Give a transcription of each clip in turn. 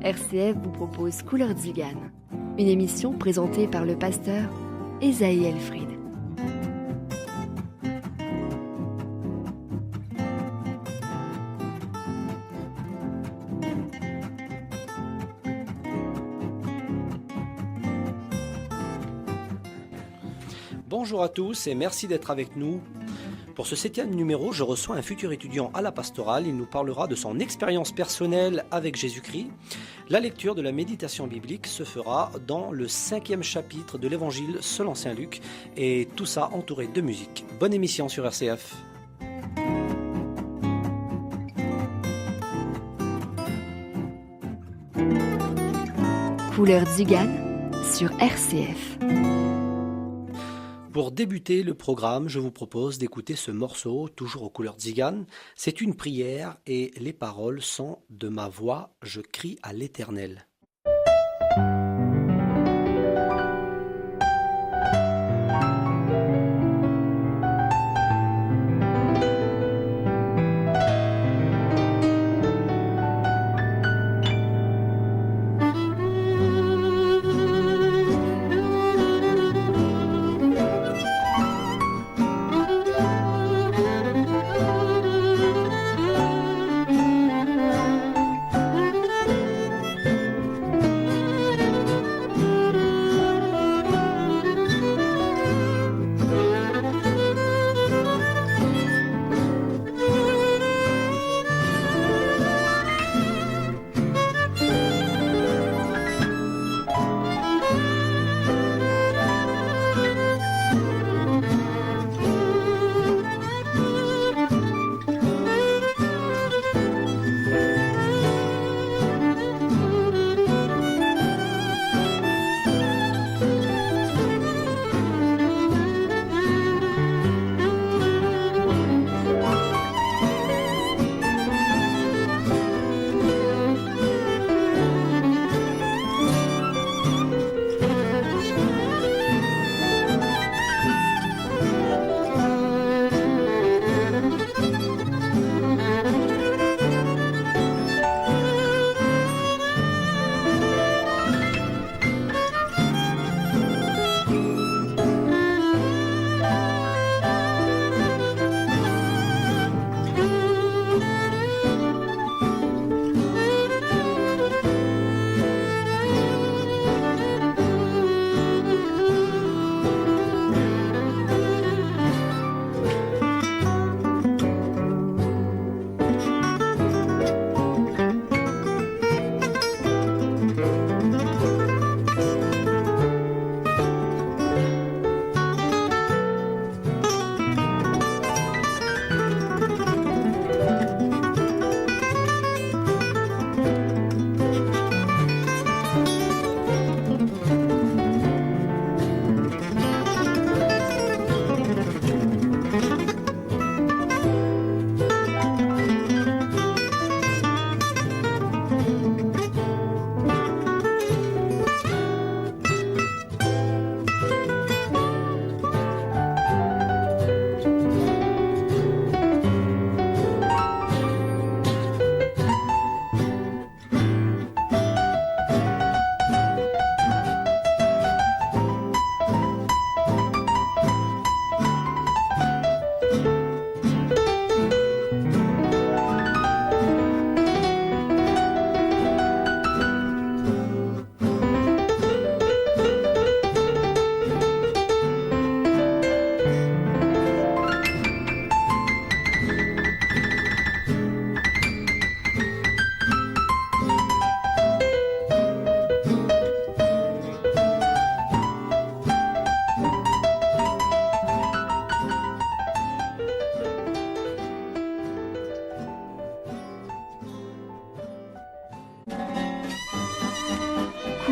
RCF vous propose Couleur Tzigane, une émission présentée par le pasteur Esaïe Elfried. Bonjour à tous et merci d'être avec nous. Pour ce 7e numéro, je reçois un futur étudiant à la pastorale. Il nous parlera de son expérience personnelle avec Jésus-Christ. La lecture de la méditation biblique se fera dans le 5e chapitre de l'Évangile selon Saint Luc et tout ça entouré de musique. Bonne émission sur RCF. Couleur Tzigane sur RCF. Pour débuter le programme, je vous propose d'écouter ce morceau, toujours aux couleurs Tzigane. C'est une prière et les paroles sont « De ma voix, je crie à l'Éternel ».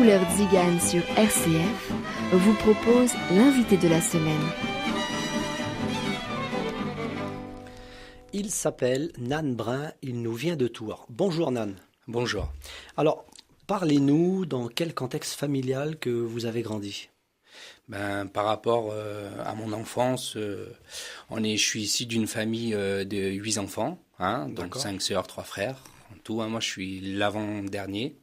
Couleur Tzigane sur RCF vous propose l'invité de la semaine. Il s'appelle Nan Brun, il nous vient de Tours. Bonjour Nan. Bonjour. Alors, parlez-nous dans quel contexte familial que vous avez grandi ? Par rapport à mon enfance, je suis issu d'une famille de 8 enfants hein, donc D'accord. 5 sœurs, 3 frères. En tout, hein, moi je suis l'avant-dernier.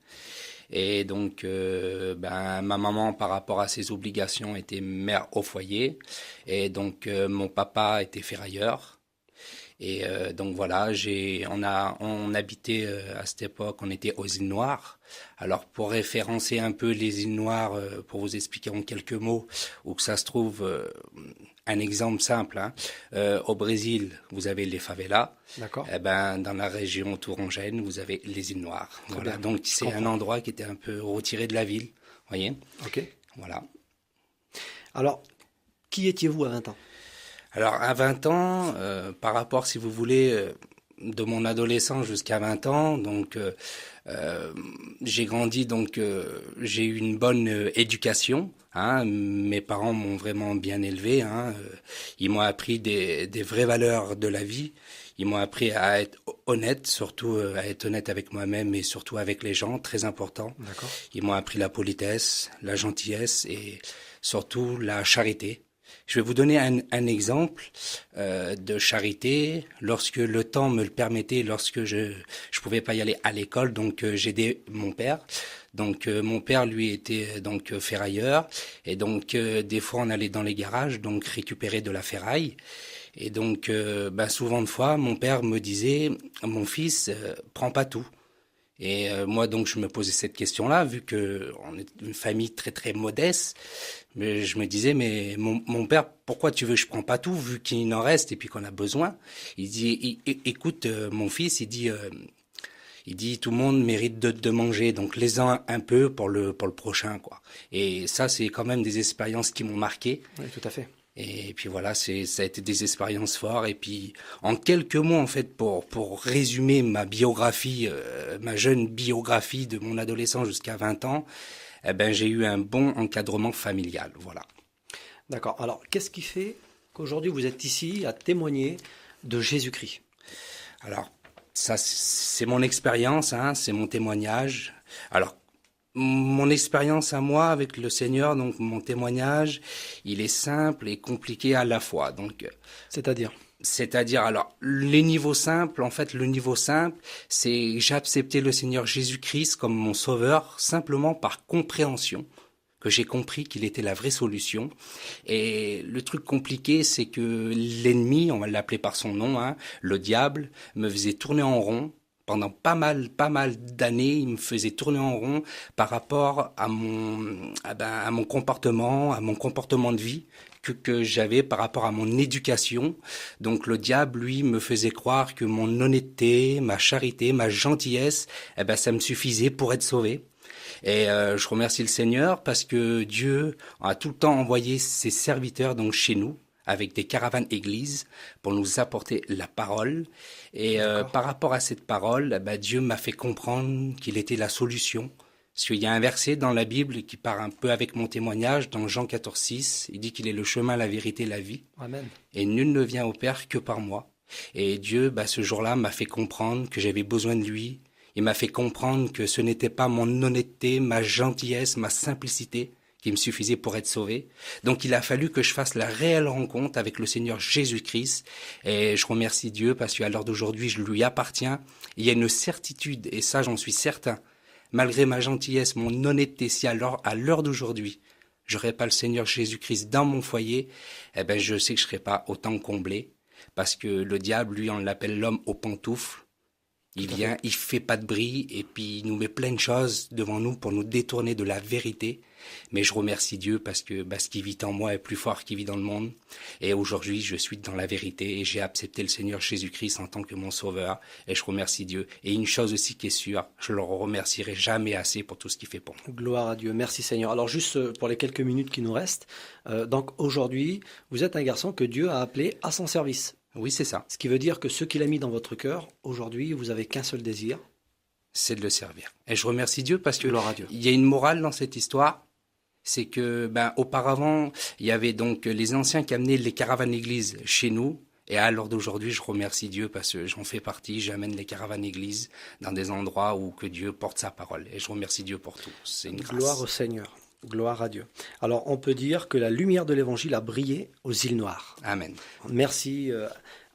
Et donc, ma maman, par rapport à ses obligations, était mère au foyer. Et donc, mon papa était ferrailleur. Et donc voilà, on habitait à cette époque, on était aux îles Noires. Alors pour référencer un peu les îles Noires, pour vous expliquer en quelques mots où que ça se trouve, un exemple simple, hein, au Brésil, vous avez les favelas. D'accord. Eh ben, dans la région tourangelle, vous avez les îles Noires. Très Voilà, bien. donc c'est un endroit qui était un peu retiré de la ville, voyez. Ok. Voilà. Alors, qui étiez-vous à 20 ans? Alors, à 20 ans, par rapport, si vous voulez, de mon adolescence jusqu'à 20 ans, donc j'ai grandi, donc j'ai eu une bonne éducation. Hein, mes parents m'ont vraiment bien élevé. Hein, ils m'ont appris des vraies valeurs de la vie. Ils m'ont appris à être honnête, surtout à être honnête avec moi-même et surtout avec les gens, très important. D'accord. Ils m'ont appris la politesse, la gentillesse et surtout la charité. Je vais vous donner un exemple de charité. Lorsque le temps me le permettait, lorsque je pouvais pas y aller à l'école, donc j'aidais mon père. Donc mon père lui était donc ferrailleur et donc des fois on allait dans les garages donc récupérer de la ferraille. Et donc souvent de fois mon père me disait mon fils prends pas tout. Et moi, donc, je me posais cette question-là, vu que on est une famille très, très modeste. Mais je me disais, mais mon père, pourquoi tu veux que je prends pas tout, vu qu'il en reste et puis qu'on a besoin? Il dit, écoute, mon fils, il dit, tout le monde mérite de manger, donc laisse-en un peu pour le prochain, quoi. Et ça, c'est quand même des expériences qui m'ont marqué. Oui, tout à fait. Et puis voilà, ça a été des expériences fortes. Et puis, en quelques mots, en fait, pour résumer ma biographie, ma jeune biographie de mon adolescence jusqu'à 20 ans, eh ben, j'ai eu un bon encadrement familial. Voilà. D'accord. Alors, qu'est-ce qui fait qu'aujourd'hui vous êtes ici à témoigner de Jésus-Christ? Alors, ça, c'est mon expérience, hein, c'est mon témoignage. Alors, mon expérience à moi avec le Seigneur, donc mon témoignage, il est simple et compliqué à la fois. Donc, c'est-à-dire, alors, les niveaux simples, en fait, le niveau simple, c'est j'ai accepté le Seigneur Jésus-Christ comme mon sauveur simplement par compréhension, que j'ai compris qu'il était la vraie solution. Et le truc compliqué, c'est que l'ennemi, on va l'appeler par son nom, hein, le diable, me faisait tourner en rond. Pendant pas mal d'années, il me faisait tourner en rond par rapport à mon comportement, à mon comportement de vie que j'avais par rapport à mon éducation. Donc le diable, lui, me faisait croire que mon honnêteté, ma charité, ma gentillesse, ça me suffisait pour être sauvé. Et je remercie le Seigneur parce que Dieu a tout le temps envoyé ses serviteurs donc chez nous, avec des caravanes églises pour nous apporter la parole. Et par rapport à cette parole, Dieu m'a fait comprendre qu'il était la solution. Parce qu'il y a un verset dans la Bible qui part un peu avec mon témoignage, dans Jean 14,6. Il dit qu'il est le chemin, la vérité, la vie. Amen. Et nul ne vient au Père que par moi. Et Dieu, ce jour-là, m'a fait comprendre que j'avais besoin de lui. Il m'a fait comprendre que ce n'était pas mon honnêteté, ma gentillesse, ma simplicité qui me suffisait pour être sauvé. Donc il a fallu que je fasse la réelle rencontre avec le Seigneur Jésus-Christ. Et je remercie Dieu parce qu'à l'heure d'aujourd'hui, je lui appartiens. Il y a une certitude, et ça j'en suis certain, malgré ma gentillesse, mon honnêteté, si à l'heure d'aujourd'hui, je n'aurais pas le Seigneur Jésus-Christ dans mon foyer, je sais que je ne serais pas autant comblé. Parce que le diable, lui, on l'appelle l'homme aux pantoufles. Il vient, il fait pas de bruit et puis il nous met plein de choses devant nous pour nous détourner de la vérité. Mais je remercie Dieu parce que ce qui vit en moi est plus fort qu'il vit dans le monde. Et aujourd'hui, je suis dans la vérité et j'ai accepté le Seigneur Jésus-Christ en tant que mon sauveur. Et je remercie Dieu. Et une chose aussi qui est sûre, je le remercierai jamais assez pour tout ce qu'il fait pour moi. Gloire à Dieu. Merci Seigneur. Alors juste pour les quelques minutes qui nous restent, donc aujourd'hui, vous êtes un garçon que Dieu a appelé à son service. Oui, c'est ça. Ce qui veut dire que ce qu'il a mis dans votre cœur, aujourd'hui, vous avez qu'un seul désir. C'est de le servir. Et je remercie Dieu parce que Gloire à Dieu. Il y a une morale dans cette histoire. C'est que, auparavant, il y avait donc les anciens qui amenaient les caravanes églises chez nous. Et à l'heure d'aujourd'hui, je remercie Dieu parce que j'en fais partie. J'amène les caravanes églises dans des endroits où que Dieu porte sa parole. Et je remercie Dieu pour tout. C'est une grâce. Gloire au Seigneur. Gloire à Dieu. Alors, on peut dire que la lumière de l'Évangile a brillé aux îles Noires. Amen. Merci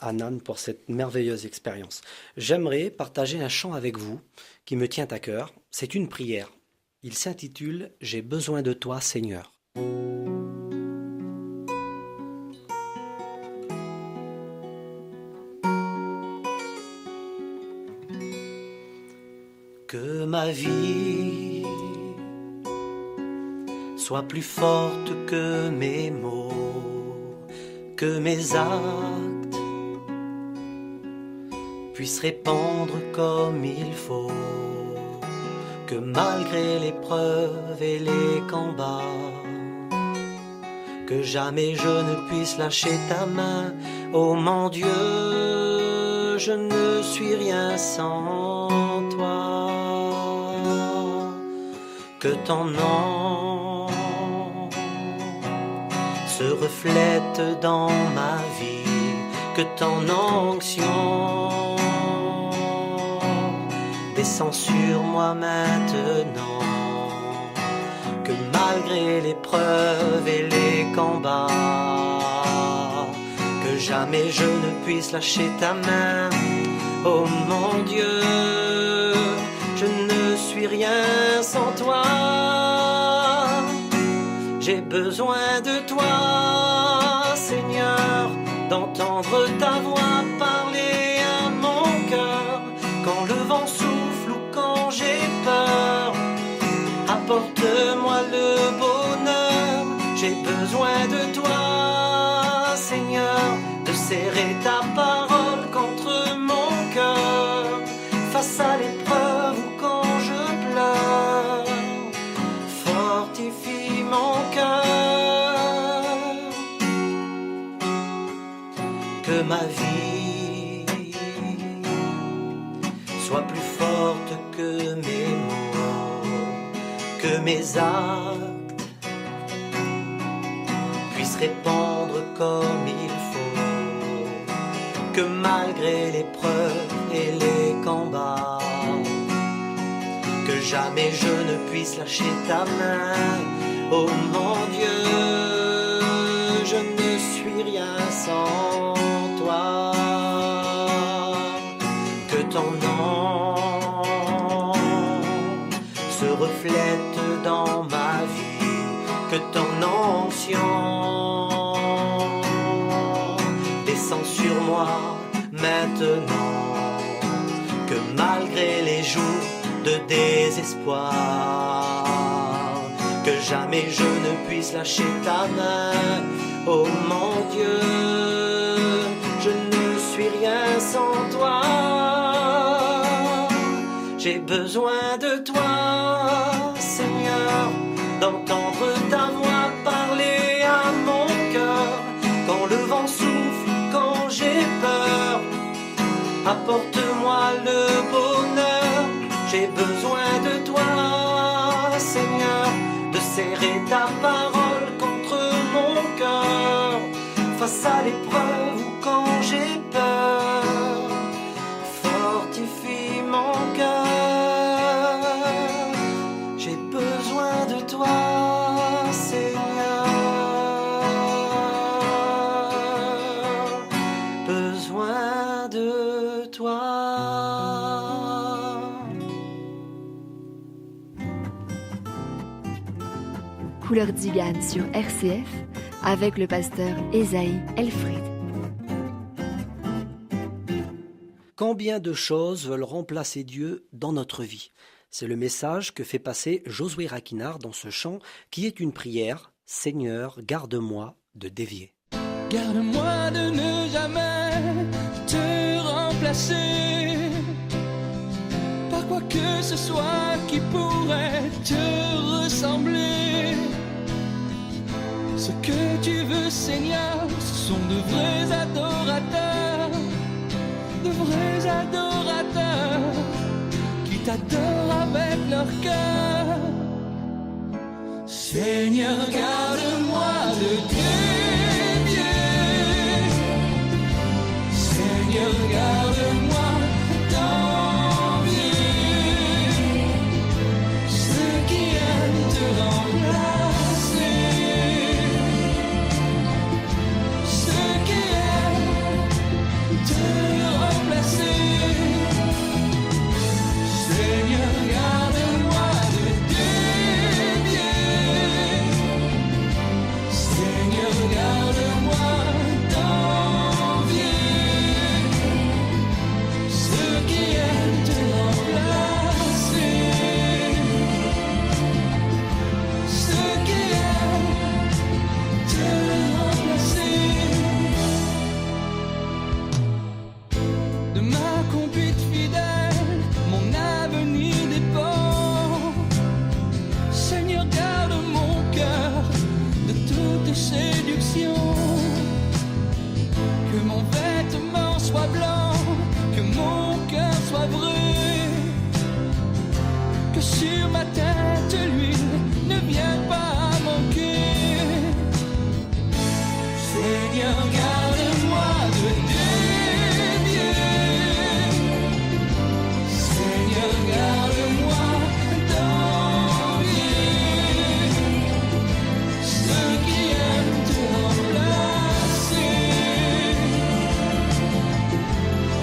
Anan, pour cette merveilleuse expérience. J'aimerais partager un chant avec vous qui me tient à cœur. C'est une prière. Il s'intitule « J'ai besoin de toi, Seigneur ». Que ma vie soit plus forte que mes mots, que mes actes puissent répandre comme il faut, que malgré l'épreuve et les combats, que jamais je ne puisse lâcher ta main. Oh mon Dieu, je ne suis rien sans toi. Que ton nom se reflète dans ma vie, que ton onction descend sur moi maintenant, que malgré l'épreuve et les combats, que jamais je ne puisse lâcher ta main. Oh mon Dieu, je ne suis rien sans toi. J'ai besoin de toi, Seigneur, d'entendre ta voix parler à mon cœur. Quand le vent souffle ou quand j'ai peur, apporte-moi le bonheur. J'ai besoin de toi, Seigneur, de serrer ta parole contre mon cœur. Face à l'épreuve ou quand je pleure, fortifie mon cœur. Que ma vie soit plus forte que mes mots, que mes actes puissent répandre comme il faut, que malgré l'épreuve et les combats, que jamais je ne puisse lâcher ta main. Oh mon Dieu, je ne suis rien sans toi. Que ton nom se reflète dans ma vie, que ton onction descend sur moi maintenant, que malgré les jours de désespoir, que jamais je ne puisse lâcher ta main. Oh mon Dieu, je ne suis rien sans toi. J'ai besoin de toi, Seigneur, d'entendre ta voix parler à mon cœur. Quand le vent souffle, quand j'ai peur, apporte-moi le bonheur. J'ai besoin de toi, Seigneur, de serrer ta parole contre mon cœur. Face à l'épreuve ou quand j'ai peur, fortifie mon cœur. J'ai besoin de toi, Seigneur, besoin de toi. Couleur d'Igane sur RCF avec le pasteur Esaïe Elfried. Combien de choses veulent remplacer Dieu dans notre vie? C'est le message que fait passer Josué Raquinard dans ce chant qui est une prière. Seigneur, garde-moi de dévier. Garde-moi de ne jamais te remplacer par quoi que ce soit qui pourrait te ressembler. Ce que tu veux, Seigneur, ce sont de vrais adorateurs, qui t'adorent avec leur cœur. Seigneur, garde-moi de dévier. Seigneur, garde-moi d'envier ceux qui aiment te remplacer, ceux qui aiment sur ma tête l'huile ne vient pas manquer. Seigneur, garde-moi de dévier. Seigneur, garde-moi d'envier ceux qui aiment te remplacer.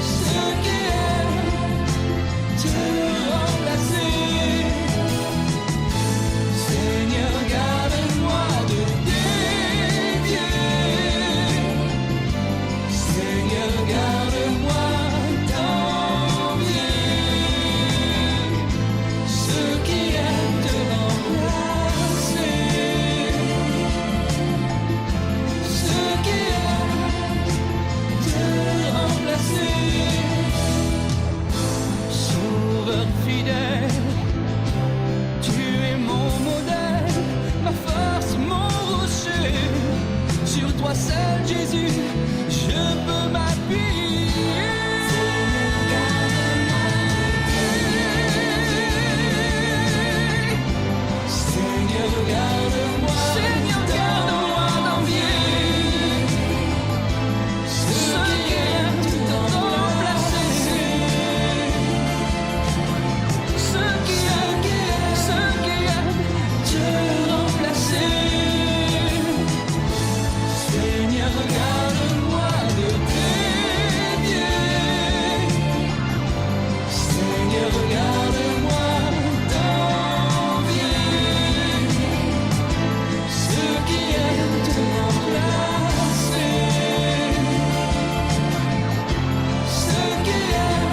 Ceux qui aiment te remplacer. Seigneur, garde-moi de dévier. Seigneur, garde-moi d'envier ceux qui aiment te remplacer. Ceux qui aiment te remplacer. Sauveur fidèle, tu es mon modèle, ma force, mon rocher. Sur toi seul, Jésus, je peux m'appuyer. Seigneur, garde-moi, Seigneur, garde-moi d'envier ceux qui aiment te remplacer. Ceux qui aiment te remplacer. Seigneur, garde-moi de dévier. Seigneur, garde-moi d'envier ceux qui aiment te remplacer. Ceux qui aiment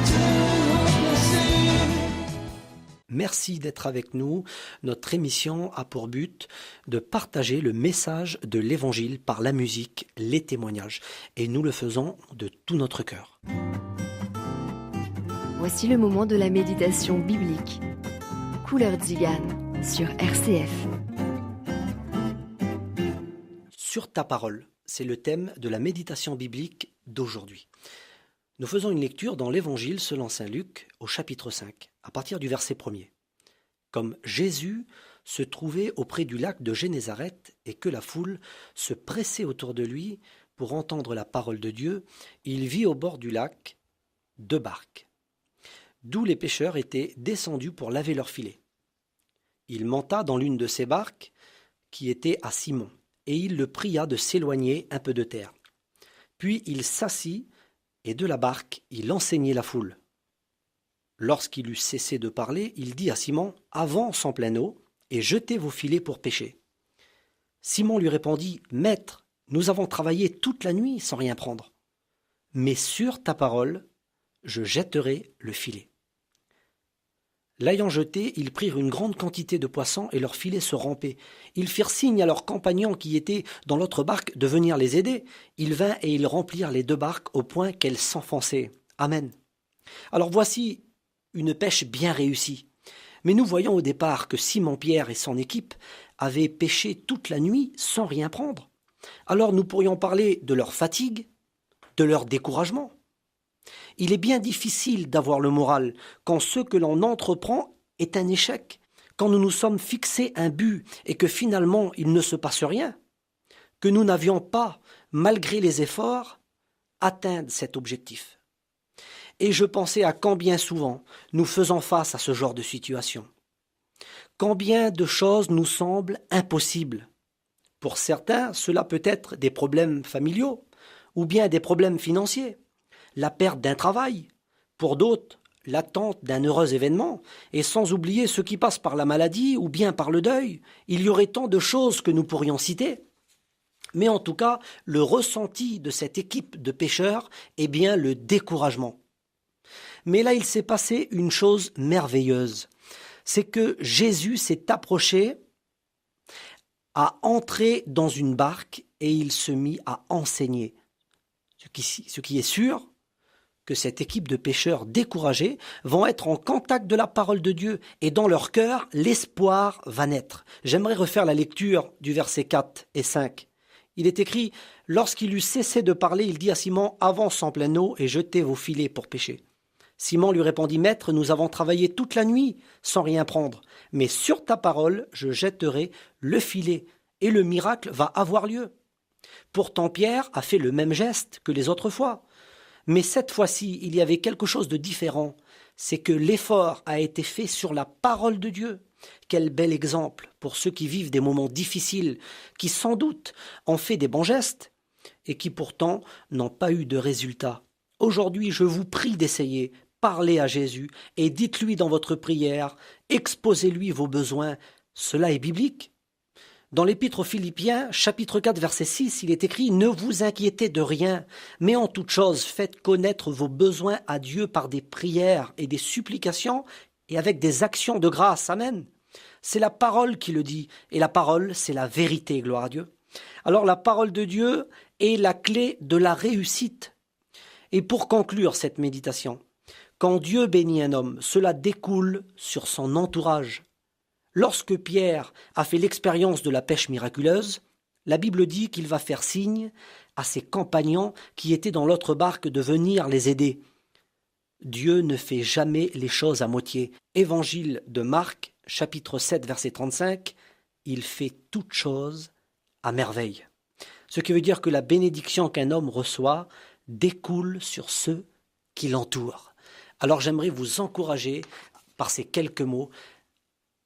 te remplacer. Merci d'être avec nous. Notre émission a pour but de partager le message de l'Évangile par la musique, les témoignages. Et nous le faisons de tout notre cœur. Voici le moment de la méditation biblique. Couleur Tzigane sur RCF. Sur ta parole, c'est le thème de la méditation biblique d'aujourd'hui. Nous faisons une lecture dans l'Évangile selon saint Luc au chapitre 5, à partir du verset 1er. Comme Jésus se trouvait auprès du lac de Génézareth et que la foule se pressait autour de lui pour entendre la parole de Dieu, il vit au bord du lac 2 barques, d'où les pêcheurs étaient descendus pour laver leurs filets. Il monta dans l'une de ces barques, qui était à Simon, et il le pria de s'éloigner un peu de terre. Puis il s'assit, et de la barque il enseignait la foule. Lorsqu'il eut cessé de parler, il dit à Simon, « Avance en pleine eau, et jetez vos filets pour pêcher. » Simon lui répondit, « Maître, nous avons travaillé toute la nuit sans rien prendre. Mais sur ta parole, je jetterai le filet. » L'ayant jeté, ils prirent une grande quantité de poissons et leurs filets se rompaient. Ils firent signe à leurs compagnons qui étaient dans l'autre barque de venir les aider. Ils vinrent et ils remplirent les 2 barques au point qu'elles s'enfonçaient. Amen. Alors voici une pêche bien réussie. Mais nous voyons au départ que Simon-Pierre et son équipe avaient pêché toute la nuit sans rien prendre. Alors nous pourrions parler de leur fatigue, de leur découragement. Il est bien difficile d'avoir le moral quand ce que l'on entreprend est un échec, quand nous nous sommes fixés un but et que finalement il ne se passe rien, que nous n'avions pas, malgré les efforts, atteint cet objectif. Et je pensais à combien souvent nous faisons face à ce genre de situation. Combien de choses nous semblent impossibles. Pour certains, cela peut être des problèmes familiaux ou bien des problèmes financiers. La perte d'un travail, pour d'autres, l'attente d'un heureux événement, et sans oublier ceux qui passent par la maladie ou bien par le deuil. Il y aurait tant de choses que nous pourrions citer. Mais en tout cas, le ressenti de cette équipe de pêcheurs est bien le découragement. Mais là, il s'est passé une chose merveilleuse. C'est que Jésus s'est approché, a entré dans une barque et il se mit à enseigner. Ce qui est sûr, que cette équipe de pêcheurs découragés vont être en contact de la parole de Dieu et dans leur cœur, l'espoir va naître. J'aimerais refaire la lecture du verset 4 et 5. Il est écrit, « Lorsqu'il eut cessé de parler, il dit à Simon, « Avance en pleine eau et jetez vos filets pour pêcher. » Simon lui répondit, « Maître, nous avons travaillé toute la nuit sans rien prendre, mais sur ta parole, je jetterai le filet, et le miracle va avoir lieu. » Pourtant Pierre a fait le même geste que les autres fois. Mais cette fois-ci, il y avait quelque chose de différent. C'est que l'effort a été fait sur la parole de Dieu. Quel bel exemple pour ceux qui vivent des moments difficiles, qui sans doute ont fait des bons gestes et qui pourtant n'ont pas eu de résultat. Aujourd'hui, je vous prie d'essayer. Parlez à Jésus et dites-lui dans votre prière, exposez-lui vos besoins. Cela est biblique. Dans l'Épître aux Philippiens, chapitre 4, verset 6, il est écrit « Ne vous inquiétez de rien, mais en toute chose, faites connaître vos besoins à Dieu par des prières et des supplications et avec des actions de grâce. » Amen. C'est la parole qui le dit, et la parole, c'est la vérité, gloire à Dieu. Alors la parole de Dieu est la clé de la réussite. Et pour conclure cette méditation, quand Dieu bénit un homme, cela découle sur son entourage. Lorsque Pierre a fait l'expérience de la pêche miraculeuse, la Bible dit qu'il va faire signe à ses compagnons qui étaient dans l'autre barque de venir les aider. Dieu ne fait jamais les choses à moitié. Évangile de Marc, chapitre 7, verset 35, il fait toutes choses à merveille. Ce qui veut dire que la bénédiction qu'un homme reçoit découle sur ceux qui l'entourent. Alors j'aimerais vous encourager par ces quelques mots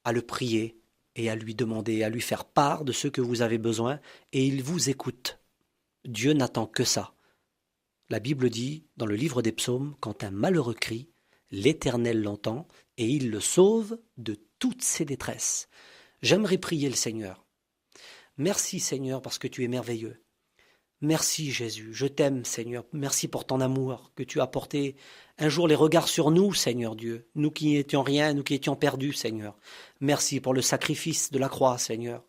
à le prier et à lui demander, à lui faire part de ce que vous avez besoin, et il vous écoute. Dieu n'attend que ça. La Bible dit, dans le livre des psaumes, quand un malheureux crie, l'Éternel l'entend, et il le sauve de toutes ses détresses. J'aimerais prier le Seigneur. Merci Seigneur, parce que tu es merveilleux. Merci Jésus, je t'aime Seigneur, merci pour ton amour que tu as porté un jour les regards sur nous Seigneur Dieu, nous qui n'étions rien, nous qui étions perdus Seigneur. Merci pour le sacrifice de la croix Seigneur.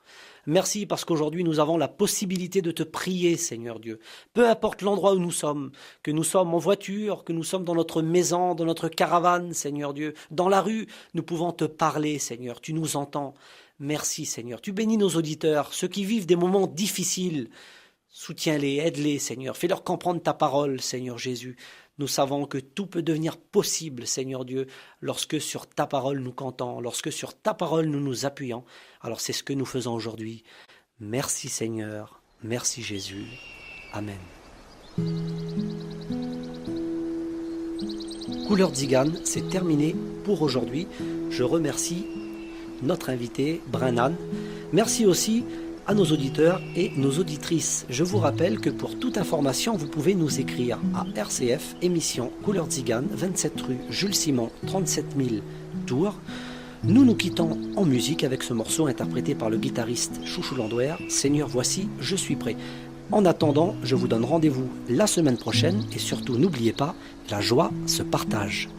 Merci parce qu'aujourd'hui nous avons la possibilité de te prier Seigneur Dieu. Peu importe l'endroit où nous sommes, que nous sommes en voiture, que nous sommes dans notre maison, dans notre caravane Seigneur Dieu, dans la rue, nous pouvons te parler Seigneur, tu nous entends. Merci Seigneur, tu bénis nos auditeurs, ceux qui vivent des moments difficiles. Soutiens-les, aide-les, Seigneur. Fais-leur comprendre ta parole, Seigneur Jésus. Nous savons que tout peut devenir possible, Seigneur Dieu, lorsque sur ta parole nous comptons, lorsque sur ta parole nous nous appuyons. Alors c'est ce que nous faisons aujourd'hui. Merci Seigneur, merci Jésus. Amen. Couleur Tzigane, c'est terminé pour aujourd'hui. Je remercie notre invité, Brennan. Merci aussi à nos auditeurs et nos auditrices. Je vous rappelle que pour toute information, vous pouvez nous écrire à RCF, émission Couleur Tzigane, 27 rue Jules Simon, 37 000 Tours. Nous nous quittons en musique avec ce morceau interprété par le guitariste Chouchou Landwehr, Seigneur, voici, je suis prêt. En attendant, je vous donne rendez-vous la semaine prochaine et surtout n'oubliez pas, la joie se partage.